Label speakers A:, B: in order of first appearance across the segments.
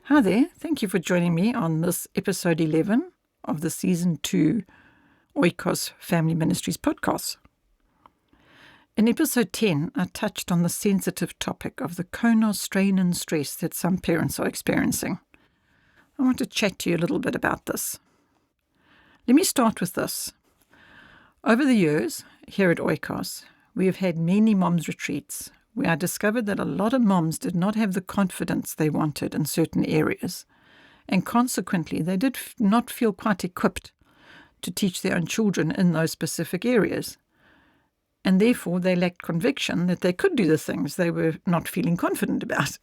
A: Hi there, thank you for joining me on this episode 11 of the Season 2 Oikos Family Ministries podcast. In episode 10, I touched on the sensitive topic of the KONOS strain and stress that some parents are experiencing. I want to chat to you a little bit about this. Let me start with this. Over the years, here at Oikos, we have had many moms retreats where I discovered that a lot of moms did not have the confidence they wanted in certain areas, and consequently they did not feel quite equipped to teach their own children in those specific areas, and therefore they lacked conviction that they could do the things they were not feeling confident about.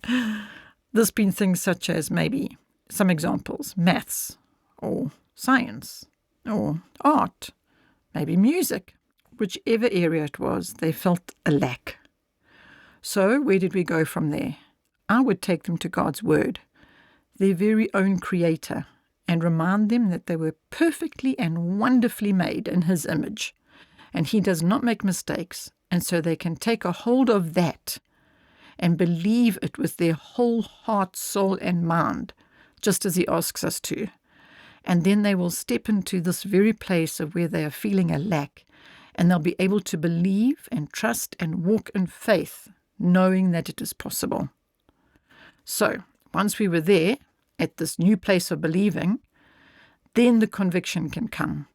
A: This being things such as maybe some examples, maths or science or art, maybe music, whichever area it was, they felt a lack. So where did we go from there? I would take them to God's Word, their very own Creator, and remind them that they were perfectly and wonderfully made in His image, and He does not make mistakes, and so they can take a hold of that and believe it with their whole heart, soul, and mind, just as He asks us to. And then they will step into this very place of where they are feeling a lack, and they'll be able to believe and trust and walk in faith, knowing that it is possible. So, once we were there, at this new place of believing, then the conviction can come.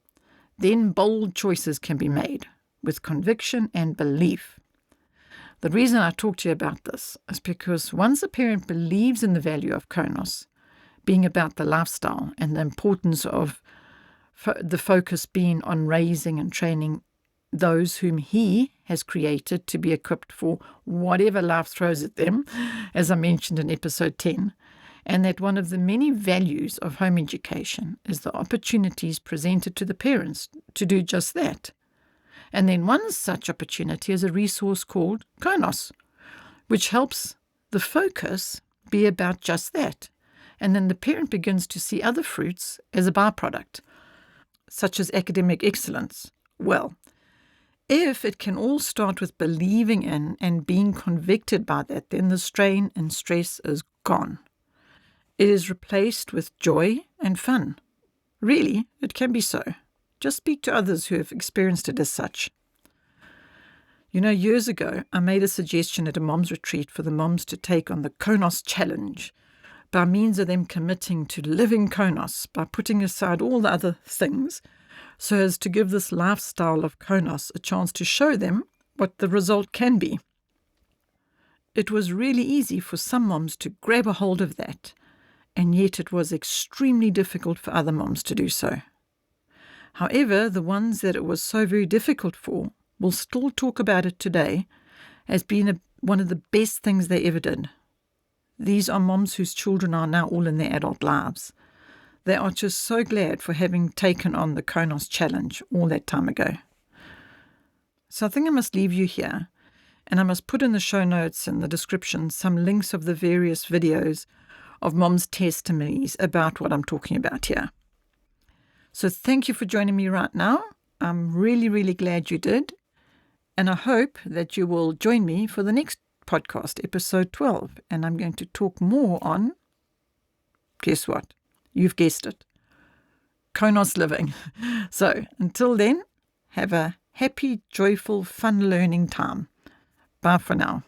A: Then bold choices can be made with conviction and belief. The reason I talk to you about this is because once a parent believes in the value of KONOS, being about the lifestyle and the importance of the focus being on raising and training those whom He has created to be equipped for whatever life throws at them, as I mentioned in episode 10, and that one of the many values of home education is the opportunities presented to the parents to do just that. And then one such opportunity is a resource called KONOS, which helps the focus be about just that. And then the parent begins to see other fruits as a byproduct, such as academic excellence. Well, if it can all start with believing in and being convicted by that, then the strain and stress is gone. It is replaced with joy and fun. Really, it can be so. Just speak to others who have experienced it as such. You know, years ago, I made a suggestion at a mom's retreat for the moms to take on the KONOS challenge by means of them committing to living KONOS by putting aside all the other things, so as to give this lifestyle of KONOS a chance to show them what the result can be. It was really easy for some moms to grab a hold of that, and yet it was extremely difficult for other moms to do so. However, the ones that it was so very difficult for will still talk about it today as being one of the best things they ever did. These are moms whose children are now all in their adult lives. They are just so glad for having taken on the KONOS challenge all that time ago. So I think I must leave you here, and I must put in the show notes and the description some links of the various videos of moms' testimonies about what I'm talking about here. So thank you for joining me right now. I'm really, really glad you did, and I hope that you will join me for the next podcast, episode 12, and I'm going to talk more on, guess what? You've guessed it, KONOS living. So until then, have a happy, joyful, fun learning time. Bye for now.